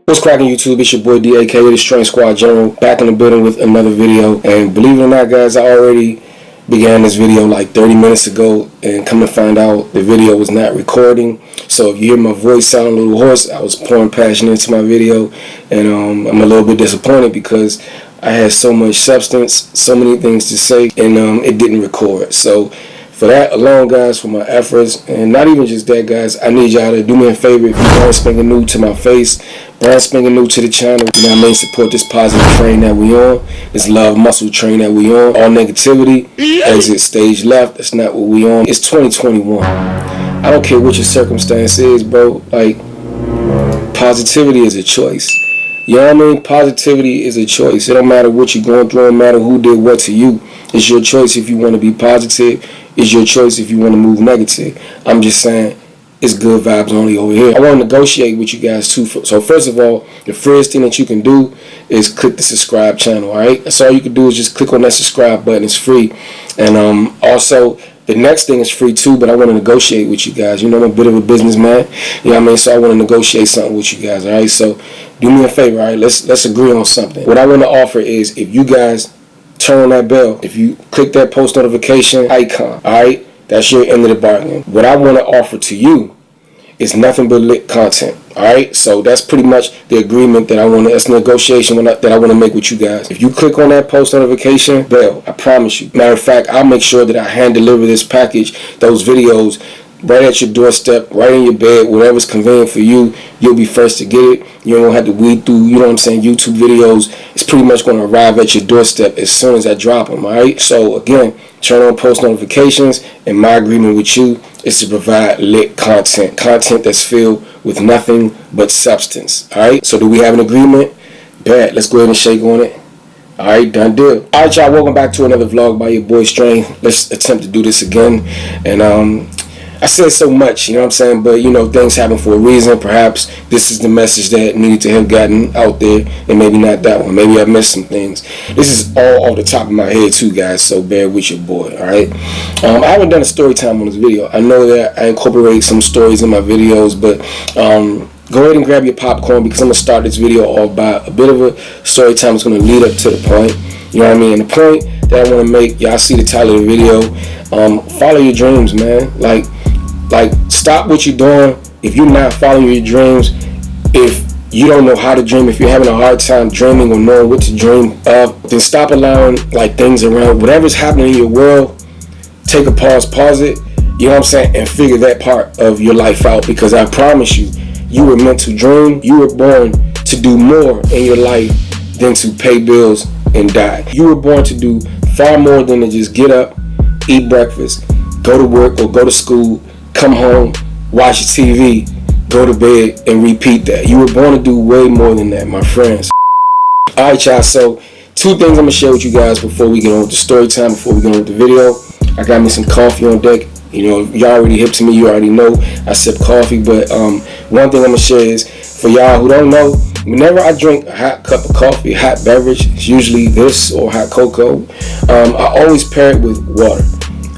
What's cracking, YouTube? It's your boy D, aka the Strength Squad General, back in the building with another video. And believe it or not, guys, I already began this video like 30 minutes ago, and come to find out the video was not recording. So if you hear my voice sound a little hoarse, I was pouring passion into my video, and I'm a little bit disappointed because I had so much substance, so many things to say, and it didn't record. So for that alone, guys, for my efforts, and not even just that, guys, I need y'all to do me a favor. If you're brand spanking new to my face, brand spanking new to the channel, you know what I mean, support this positive train that we on, this love muscle train that we on. All negativity, exit stage left. That's not what we on. It's 2021. I don't care what your circumstance is, bro. Like, positivity is a choice. You know what I mean? Positivity is a choice. It don't matter what you're going through. It don't matter who did what to you. It's your choice if you want to be positive. It's your choice if you want to move negative. I'm just saying, it's good vibes only over here. I want to negotiate with you guys too. So first of all, the first thing that you can do is click the subscribe channel. All right, that's all you can do is just click on that subscribe button. It's free, and also the next thing is free too. But I want to negotiate with you guys. You know, I'm a bit of a businessman. You know what I mean? So I want to negotiate something with you guys. All right, so do me a favor. All right, let's agree on something. What I want to offer is, if you guys turn on that bell, if you click that post notification icon, all right, that's your end of the bargain. What I want to offer to you is nothing but lit content. All right, so that's pretty much the agreement that I want to, that's negotiation that I want to make with you guys. If you click on that post notification bell, I promise you, matter of fact, I'll make sure that I hand deliver this package, those videos, right at your doorstep, right in your bed, whatever's convenient for you. You'll be first to get it. You don't have to weed through, you know what I'm saying, YouTube videos. It's pretty much going to arrive at your doorstep as soon as I drop them, all right? So again, turn on post notifications, and my agreement with you is to provide lit content that's filled with nothing but substance, all right? So do we have an agreement? Bet. Let's go ahead and shake on it. All right, done deal. All right, y'all, welcome back to another vlog by your boy Strength. Let's attempt to do this again. And I said so much, you know what I'm saying, but you know, things happen for a reason. Perhaps this is the message that needed to have gotten out there, and maybe not that one. Maybe I missed some things. This is all off the top of my head too, guys, so bear with your boy, all right? I haven't done a story time on this video. I know that I incorporate some stories in my videos, but go ahead and grab your popcorn, because I'm going to start this video off by a bit of a story time. It's going to lead up to the point, you know what I mean? And the point that I want to make, y'all see the title of the video, follow your dreams, man. Like, stop what you're doing if you're not following your dreams. If you don't know how to dream, if you're having a hard time dreaming or knowing what to dream of, then stop allowing like things around, whatever's happening in your world, take a pause it, you know what I'm saying, and figure that part of your life out. Because I promise you, you were meant to dream. You were born to do more in your life than to pay bills and die. You were born to do far more than to just get up, eat breakfast, go to work or go to school, come home, watch TV, go to bed, and repeat that. You were born to do way more than that, my friends. All right, y'all, so two things I'm going to share with you guys before we get on with the story time, before we get on with the video. I got me some coffee on deck. You know, y'all already hip to me, you already know I sip coffee, but one thing I'm going to share is, for y'all who don't know, whenever I drink a hot cup of coffee, a hot beverage, it's usually this or hot cocoa, I always pair it with water.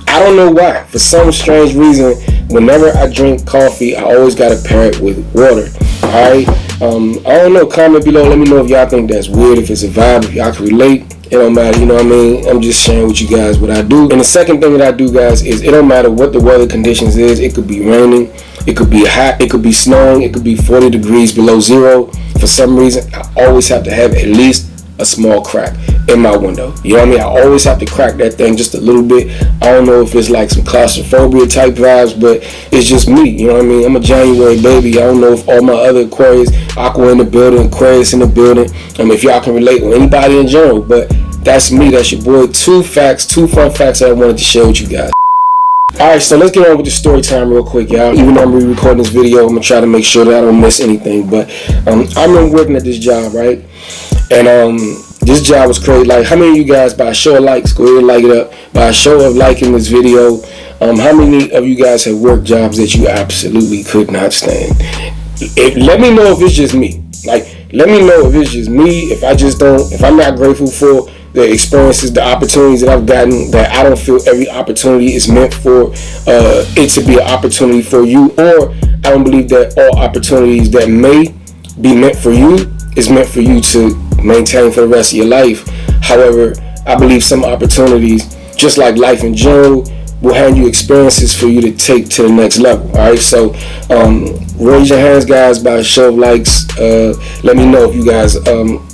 I don't know why. For some strange reason, whenever I drink coffee, I always got to pair it with water. Alright? I don't know. Comment below. Let me know if y'all think that's weird, if it's a vibe, if y'all can relate. It don't matter, you know what I mean? I'm just sharing with you guys what I do. And the second thing that I do, guys, is it don't matter what the weather conditions is. It could be raining, it could be hot, it could be snowing, it could be 40 degrees below zero. For some reason, I always have to have at least a small crack in my window. You know what I mean? I always have to crack that thing just a little bit. I don't know if it's like some claustrophobia type vibes, but it's just me. You know what I mean? I'm a January baby. I don't know if all my other Aquarius, Aqua in the building, Aquarius in the building, if y'all can relate, or anybody in general, but that's me. That's your boy. Two fun facts that I wanted to share with you guys. Alright, so let's get on with the story time real quick, y'all. Even though I'm re-recording this video, I'm going to try to make sure that I don't miss anything. But I've been working at this job, right? And this job was crazy. Like, how many of you guys, by a show of likes, go ahead and like it up, by a show of liking this video, how many of you guys have worked jobs that you absolutely could not stand? Let me know if it's just me. Like, let me know if it's just me, if I'm not grateful for the experiences, the opportunities that I've gotten, that I don't feel every opportunity is meant for it to be an opportunity for you, or I don't believe that all opportunities that may be meant for you is meant for you to maintain for the rest of your life. However, I believe some opportunities, just like life in general, will hand you experiences for you to take to the next level. All right, so raise your hands, guys, by a show of likes. Let me know if you guys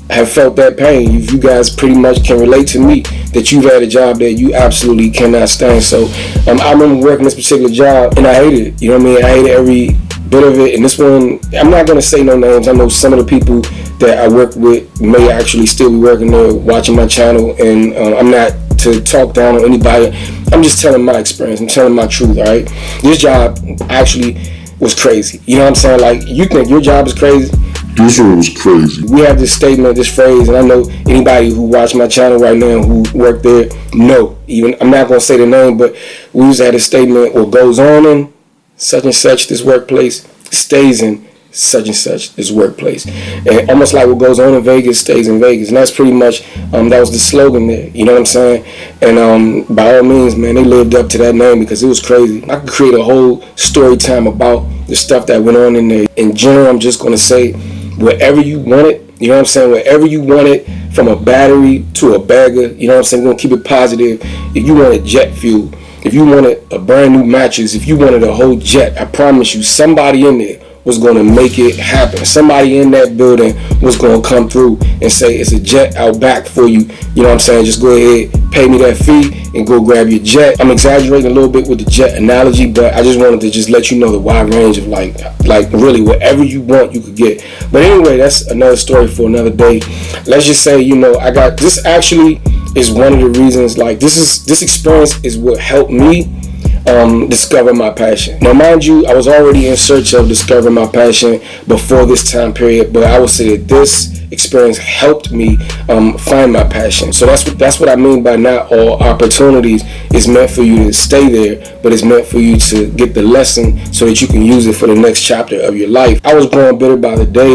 have felt that pain. If you guys pretty much can relate to me, that you've had a job that you absolutely cannot stand. So I remember working this particular job and I hated it. You know what I mean? I hated every bit of it. And this one, I'm not going to say no names. I know some of the people that I work with may actually still be working there, watching my channel, and I'm not to talk down on anybody. I'm just telling my experience. I'm telling my truth, all right? This job actually was crazy. You know what I'm saying? Like, you think your job is crazy? This one was crazy. We have this statement, this phrase, and I know anybody who watch my channel right now who worked there know. Even, I'm not going to say the name, but we used to have this statement, what goes on in such and such this workplace stays in such and such this workplace. And almost like what goes on in Vegas stays in Vegas. And that's pretty much, that was the slogan there. You know what I'm saying? And by all means, man, they lived up to that name because it was crazy. I could create a whole story time about the stuff that went on in there. In general, I'm just going to say, wherever you want it, you know what I'm saying? Wherever you want it, from a battery to a bagger, you know what I'm saying? We're going to keep it positive. If you wanted jet fuel, if you wanted a brand new mattress, if you wanted a whole jet, I promise you, somebody in there was going to make it happen. Somebody in that building was going to come through and say, it's a jet out back for you. You know what I'm saying? Just go ahead, pay me that fee, and go grab your jet. I'm exaggerating a little bit with the jet analogy, but I just wanted to just let you know the wide range of like really whatever you want, you could get. But anyway, that's another story for another day. Let's just say, you know, I got this actually is one of the reasons, like this experience is what helped me discover my passion. Now, mind you, I was already in search of discovering my passion before this time period, but I would say that this experience helped me find my passion. So that's what I mean by not all opportunities is meant for you to stay there, but it's meant for you to get the lesson so that you can use it for the next chapter of your life. I was growing bitter by the day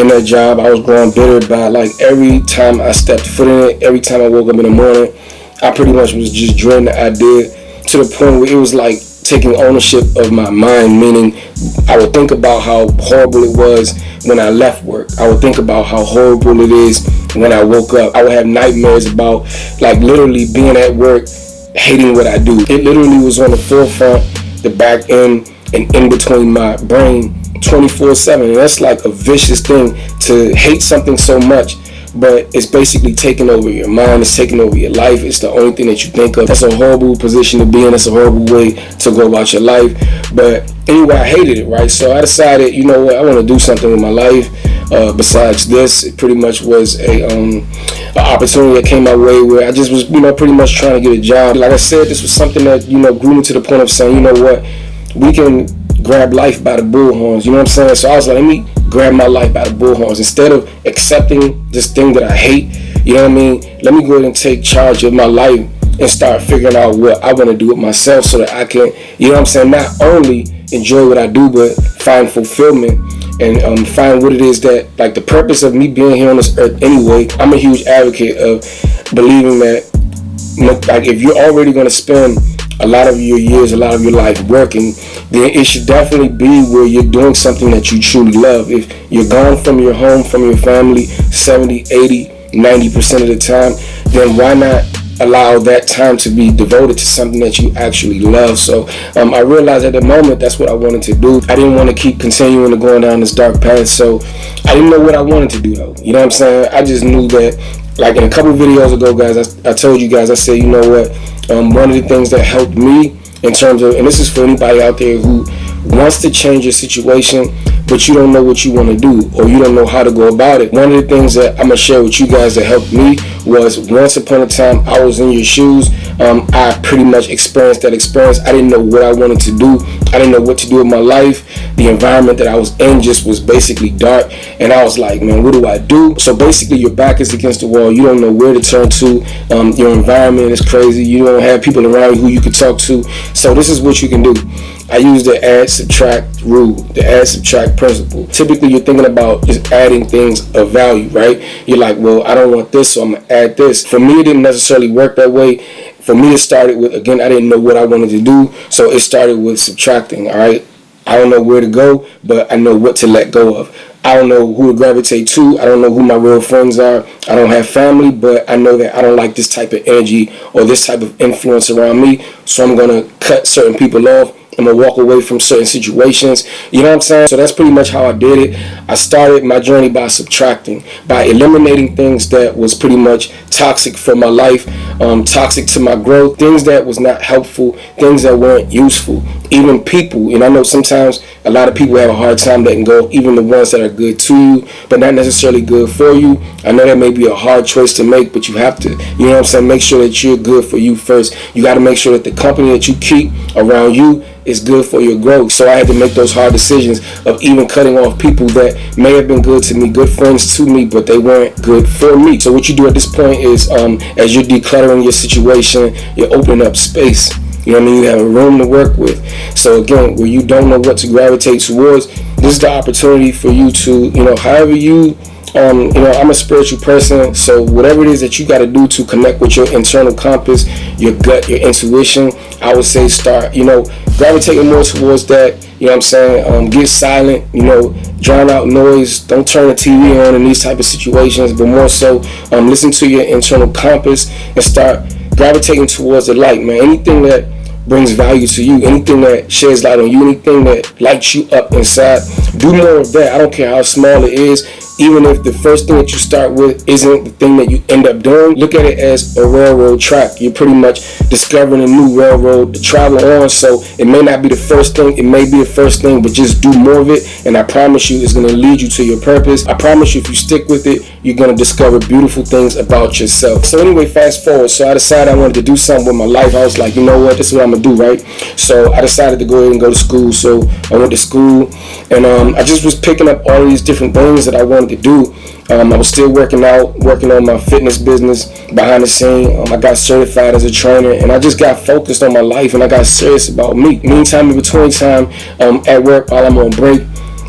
in that job. I was growing bitter by like every time I stepped foot in it, every time I woke up in the morning, I pretty much was just dreading the idea, to the point where it was like taking ownership of my mind, meaning I would think about how horrible it was when I left work. I would think about how horrible it is when I woke up. I would have nightmares about like literally being at work, hating what I do. It literally was on the forefront, the back end, and in between my brain 24/7. And that's like a vicious thing to hate something so much, but it's basically taking over your mind. It's taking over your life. It's the only thing that you think of. That's a horrible position to be in. That's a horrible way to go about your life. But anyway, I hated it, right? So I decided, you know what, I want to do something with my life. Besides this, it pretty much was an opportunity that came my way where I just was, you know, pretty much trying to get a job. Like I said, this was something that, you know, grew me to the point of saying, you know what, we can grab life by the bullhorns. You know what I'm saying? So I was like, let me grab my life by the bullhorns. Instead of accepting this thing that I hate, you know what I mean? Let me go ahead and take charge of my life and start figuring out what I want to do with myself so that I can, you know what I'm saying, not only enjoy what I do, but find fulfillment and find what it is that, like, the purpose of me being here on this earth anyway. I'm a huge advocate of believing that, like, if you're already going to spend a lot of your years, a lot of your life working, then it should definitely be where you're doing something that you truly love. If you're gone from your home, from your family 70, 80, 90% of the time, then why not allow that time to be devoted to something that you actually love? So I realized at the moment that's what I wanted to do. I didn't want to keep continuing to go down this dark path, so I didn't know what I wanted to do though. You know what I'm saying? I just knew that, like in a couple videos ago, guys, I told you guys, I said, you know what, one of the things that helped me in terms of, and this is for anybody out there who wants to change your situation, but you don't know what you want to do or you don't know how to go about it. One of the things that I'm going to share with you guys that helped me was, once upon a time I was in your shoes. I pretty much experienced that experience. I didn't know what I wanted to do. I didn't know what to do with my life. The environment that I was in just was basically dark, and I was like, man, what do I do? So basically your back is against the wall. You don't know where to turn to. Your environment is crazy. You don't have people around you who you can talk to. So this is what you can do. I use the add subtract rule, the add subtract principle. Typically you're thinking about just adding things of value, right? You're like, well, I don't want this, so I'm gonna add this. For me, it didn't necessarily work that way. For me, it started with, again, I didn't know what I wanted to do, so it started with subtracting. All right, I don't know where to go, but I know what to let go of. I don't know who to gravitate to. I don't know who my real friends are. I don't have family, but I know that I don't like this type of energy or this type of influence around me. So I'm going to cut certain people off. I'm going to walk away from certain situations. You know what I'm saying? So that's pretty much how I did it. I started my journey by subtracting, by eliminating things that was pretty much toxic for my life, toxic to my growth, things that was not helpful, things that weren't useful. Even people, and I know sometimes a lot of people have a hard time letting go, even the ones that are good to you, but not necessarily good for you. I know that may be a hard choice to make, but you have to, you know what I'm saying, make sure that you're good for you first. You got to make sure that the company that you keep around you is good for your growth. So I had to make those hard decisions of even cutting off people that may have been good to me, good friends to me, but they weren't good for me. So what you do at this point is, as you're decluttering your situation, you're opening up space. You know what I mean? You have a room to work with. So again, where you don't know what to gravitate towards, this is the opportunity for you to, however you, I'm a spiritual person, so whatever it is that you got to do to connect with your internal compass, your gut, your intuition, I would say start, gravitating more towards that. You know what I'm saying? Get silent, drown out noise. Don't turn the TV on in these type of situations, but more so listen to your internal compass and start gravitating towards the light, man. Anything that brings value to you, anything that sheds light on you, anything that lights you up inside, do more of that. I don't care how small it is. Even if the first thing that you start with isn't the thing that you end up doing, look at it as a railroad track. You're pretty much discovering a new railroad to travel on. So it may not be the first thing, it may be the first thing, but just do more of it. And I promise you, it's going to lead you to your purpose. I promise you, if you stick with it, you're going to discover beautiful things about yourself. So anyway, fast forward. So I decided I wanted to do something with my life. I was like, you know what, this is what I'm going to do, right? So I decided to go ahead and go to school. So I went to school, and I just was picking up all these different things that I wanted to do. I was still working on my fitness business behind the scene. I got certified as a trainer, and I just got focused on my life, and I got serious about me. Meantime, in between time, at work, while I'm on break,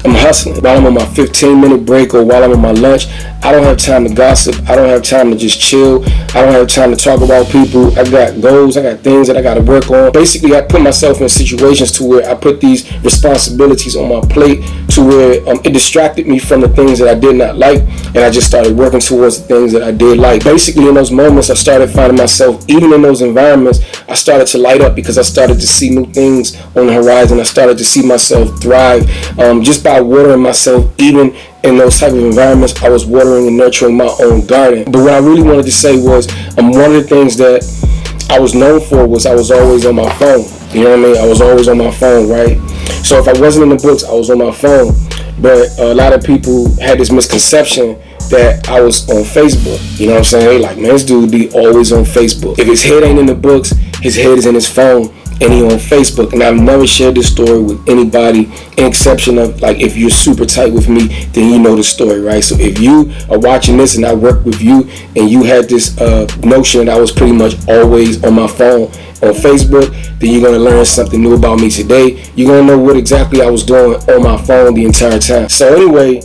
I'm hustling. While I'm on my 15-minute break or while I'm on my lunch, I don't have time to gossip. I don't have time to just chill. I don't have time to talk about people. I got goals. I got things that I got to work on. Basically, I put myself in situations to where I put these responsibilities on my plate to where it distracted me from the things that I did not like, and I just started working towards the things that I did like. Basically, in those moments, I started finding myself, even in those environments, I started to light up because I started to see new things on the horizon. I started to see myself thrive just by watering myself. Even in those type of environments, I was watering and nurturing my own garden. But what I really wanted to say was, one of the things that I was known for was I was always on my phone. You know what I mean? I was always on my phone, right? So if I wasn't in the books, I was on my phone. But a lot of people had this misconception that I was on Facebook. You know what I'm saying? They like, man, this dude be always on Facebook. If his head ain't in the books, his head is in his phone, and he on Facebook. And I've never shared this story with anybody, in exception of, like, if you're super tight with me, then you know the story, right? So if you are watching this and I work with you and you had this notion that I was pretty much always on my phone on Facebook, then you're going to learn something new about me today. You're going to know what exactly I was doing on my phone the entire time. So anyway,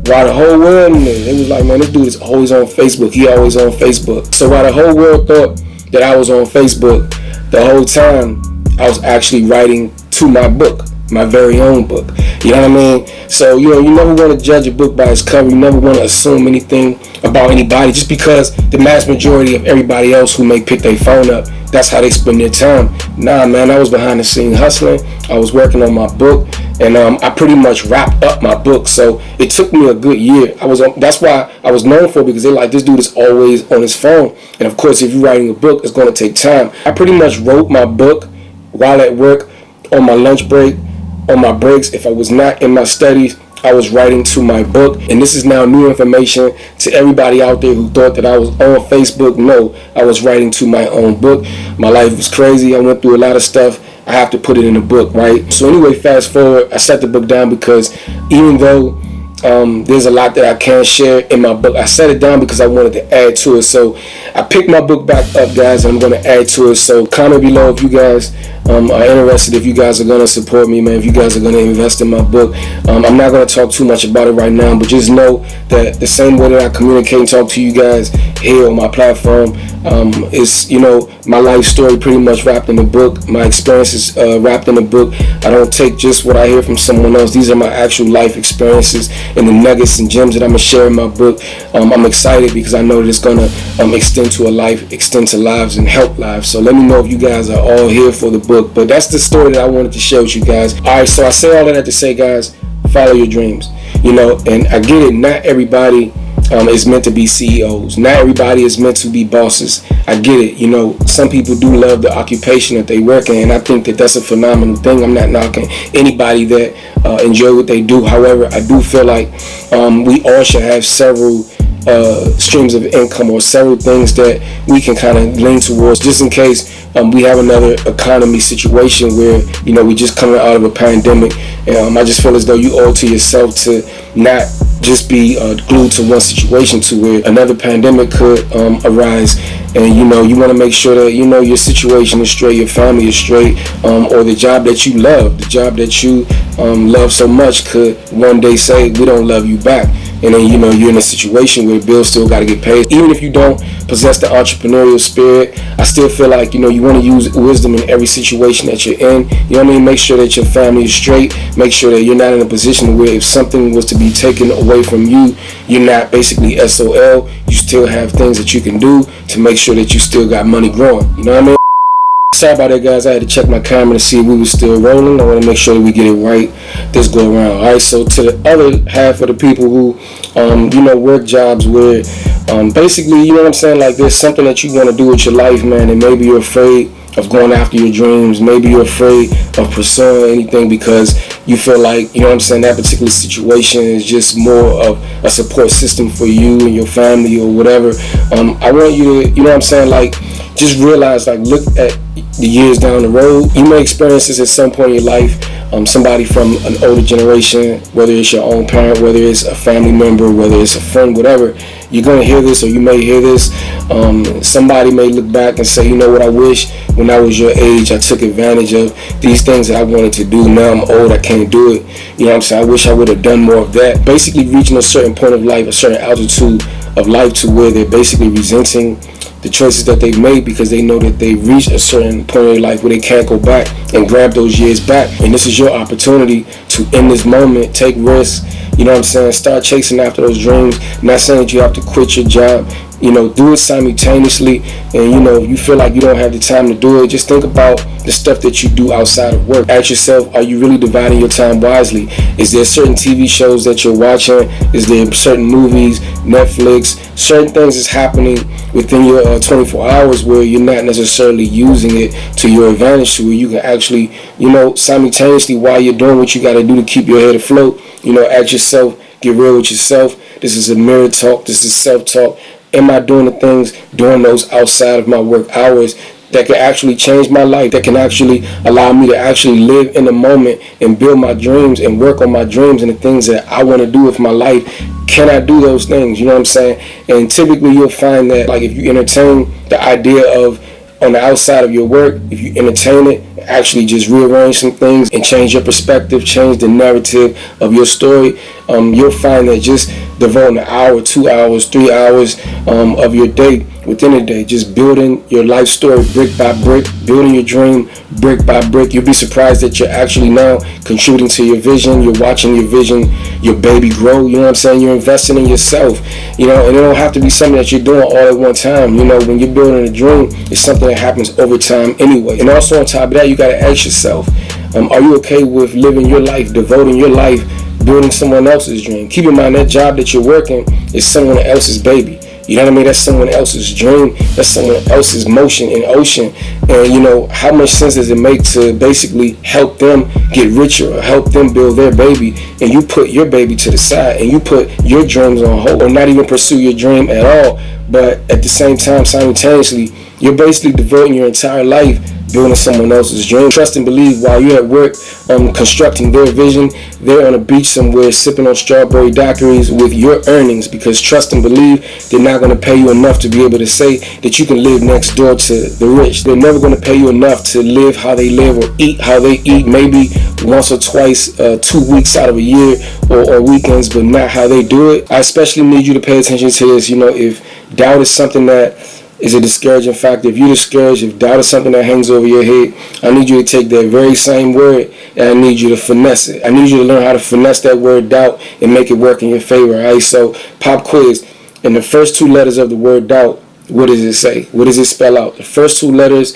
while the whole world knew, it was like, man, this dude is always on Facebook. He always on Facebook. So while the whole world thought that I was on Facebook, the whole time I was actually writing to my book, my very own book. You know what I mean? So, you never want to judge a book by its cover. You never want to assume anything about anybody just because the mass majority of everybody else who may pick their phone up, that's how they spend their time. Nah, man, I was behind the scene hustling. I was working on my book, and I pretty much wrapped up my book. So it took me a good year. That's why I was known for, because they're like, this dude is always on his phone. And of course, if you're writing a book, it's going to take time. I pretty much wrote my book while at work, on my lunch break, on my breaks. If I was not in my studies, I was writing to my book. And this is now new information to everybody out there who thought that I was on Facebook. No, I was writing to my own book. My life was crazy. I went through a lot of stuff. I have to put it in a book, right? So anyway, fast forward, I set the book down because even though there's a lot that I can't share in my book, I set it down because I wanted to add to it. So I picked my book back up, guys, and I'm going to add to it. So comment below if you guys are interested, if you guys are going to support me, man, if you guys are going to invest in my book, I'm not going to talk too much about it right now, but just know that the same way that I communicate and talk to you guys here on my platform is, you know, my life story pretty much wrapped in the book, my experiences wrapped in the book. I don't take just what I hear from someone else. These are my actual life experiences and the nuggets and gems that I'm going to share in my book. I'm excited because I know that it's going to extend to a life, extend to lives, and help lives. So let me know if you guys are all here for the book. But that's the story that I wanted to share with you guys. Alright, so I say all of that to say, guys, follow your dreams. You know, and I get it, not everybody is meant to be CEOs. Not everybody is meant to be bosses. I get it. You know, some people do love the occupation that they work in, and I think that that's a phenomenal thing. I'm not knocking anybody that enjoy what they do. However, I do feel like we all should have several streams of income, or several things that we can kind of lean towards, just in case we have another economy situation where, you know, we just coming out of a pandemic. I just feel as though you owe it to yourself to not just be glued to one situation, to where another pandemic could arise, and you know, you want to make sure that, you know, your situation is straight, your family is straight, or the job that you love, love so much could one day say, we don't love you back. And then, you know, you're in a situation where the bills still got to get paid. Even if you don't possess the entrepreneurial spirit, I still feel like, you know, you want to use wisdom in every situation that you're in. You know what I mean? Make sure that your family is straight. Make sure that you're not in a position where if something was to be taken away from you, you're not basically SOL. You still have things that you can do to make sure that you still got money growing. You know what I mean? Sorry about that, guys. I had to check my camera to see if we were still rolling. I want to make sure that we get it right this go around. All right, so to the other half of the people who, you know, work jobs where basically, you know what I'm saying, like there's something that you want to do with your life, man, and maybe you're afraid of going after your dreams. Maybe you're afraid of pursuing anything because you feel like, you know what I'm saying, that particular situation is just more of a support system for you and your family or whatever. I want you to, you know what I'm saying, like, just realize, like, look at the years down the road. You may experience this at some point in your life. Somebody from an older generation, whether it's your own parent, whether it's a family member, whether it's a friend, whatever, you're going to hear this, or you may hear this. Somebody may look back and say, you know what, I wish when I was your age I took advantage of these things that I wanted to do. Now I'm old, I can't do it. You know what I'm saying? I wish I would have done more of that. Basically reaching a certain point of life, a certain altitude of life, to where they're basically resenting the choices that they've made because they know that they've reached a certain point in their life where they can't go back and grab those years back. And this is your opportunity to, in this moment, take risks. You know what I'm saying? Start chasing after those dreams. Not saying that you have to quit your job. You know, do it simultaneously. And, you know, you feel like you don't have the time to do it, just think about the stuff that you do outside of work. Ask yourself, are you really dividing your time wisely? Is there certain TV shows that you're watching? Is there certain movies, Netflix, certain things that's happening within your 24 hours where you're not necessarily using it to your advantage, to where you can actually, you know, simultaneously, while you're doing what you got to do to keep your head afloat, you know, ask yourself, get real with yourself. This is a mirror talk. This is self-talk. Am I doing the things, doing those outside of my work hours that can actually change my life, that can actually allow me to actually live in the moment and build my dreams and work on my dreams and the things that I want to do with my life? Can I do those things? You know what I'm saying? And typically you'll find that, like, if you entertain the idea of on the outside of your work, if you entertain it, actually just rearrange some things and change your perspective, change the narrative of your story, you'll find that just devoting an hour, 2 hours, 3 hours of your day, within a day, just building your life story brick by brick, building your dream brick by brick, you'll be surprised that you're actually now contributing to your vision. You're watching your vision, your baby grow. You know what I'm saying? You're investing in yourself, you know, and it don't have to be something that you're doing all at one time. You know, when you're building a dream, it's something that happens over time anyway. And also on top of that, you got to ask yourself, are you okay with living your life, devoting your life, building someone else's dream? Keep in mind, that job that you're working is someone else's baby. You know what I mean? That's someone else's dream. That's someone else's motion in ocean. And, you know, how much sense does it make to basically help them get richer or help them build their baby, and you put your baby to the side and you put your dreams on hold, or not even pursue your dream at all? But at the same time, simultaneously, you're basically devoting your entire life building someone else's dream. Trust and believe while you're at work constructing their vision, they're on a beach somewhere sipping on strawberry daiquiris with your earnings, because trust and believe they're not going to pay you enough to be able to say that you can live next door to the rich. They're never going to pay you enough to live how they live or eat how they eat, maybe once or twice 2 weeks out of a year or weekends, but not how they do it. I especially need you to pay attention to this. If doubt is something that is a discouraging factor, if you're discouraged, if doubt is something that hangs over your head, I need you to take that very same word and I need you to finesse it. I need you to learn how to finesse that word doubt and make it work in your favor. Alright, so pop quiz. In the first 2 letters of the word doubt, what does it say? What does it spell out? The first 2 letters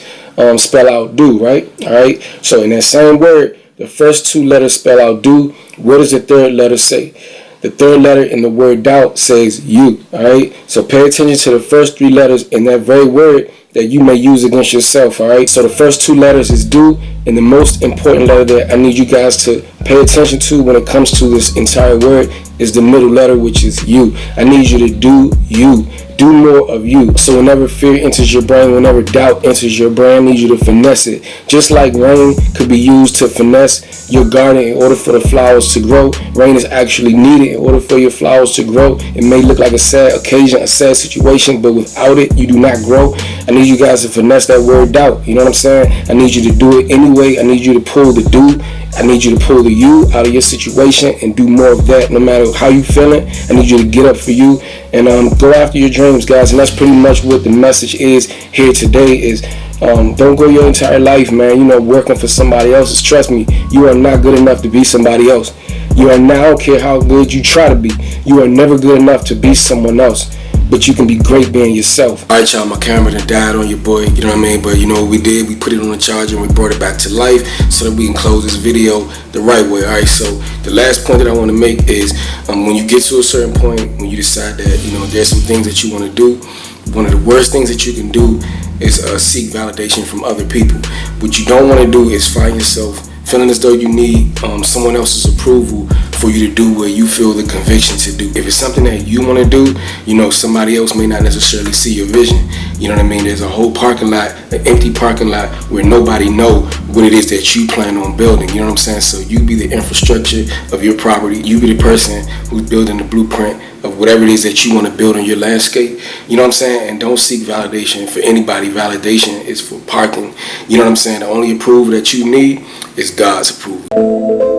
spell out do, right? Alright, so in that same word, the first 2 letters spell out do. What does the 3rd letter say? The 3rd letter in the word doubt says you. Alright, so pay attention to the first 3 letters in that very word that you may use against yourself. Alright, so the first 2 letters is do, and the most important letter that I need you guys to pay attention to when it comes to this entire word is the middle letter, which is you. I need you to do you. Do more of you. So whenever fear enters your brain, whenever doubt enters your brain, I need you to finesse it. Just like rain could be used to finesse your garden in order for the flowers to grow, rain is actually needed in order for your flowers to grow. It may look like a sad occasion, a sad situation, but without it, you do not grow. I need you guys to finesse that word doubt. You know what I'm saying? I need you to do it anyway. I need you to pull the do. I need you to pull the you out of your situation and do more of that no matter how you feeling. I need you to get up for you and go after your dreams, guys. And that's pretty much what the message is here today is don't go your entire life, man, working for somebody else's. Trust me, you are not good enough to be somebody else. You are not, I don't care how good you try to be, you are never good enough to be someone else. But you can be great being yourself. Alright, y'all, my camera done died on your boy, you know what I mean? But you know what we did? We put it on the charger and we brought it back to life so that we can close this video the right way. Alright, so the last point that I want to make is when you get to a certain point, when you decide that, there's some things that you want to do, one of the worst things that you can do is seek validation from other people. What you don't want to do is find yourself feeling as though you need someone else's approval for you to do what you feel the conviction to do. If it's something that you want to do, somebody else may not necessarily see your vision. You know what I mean? There's a whole parking lot, an empty parking lot where nobody know what it is that you plan on building. You know what I'm saying? So you be the infrastructure of your property. You be the person who's building the blueprint of whatever it is that you want to build on your landscape. You know what I'm saying? And don't seek validation for anybody. Validation is for parking. You know what I'm saying? The only approval that you need is God's approval.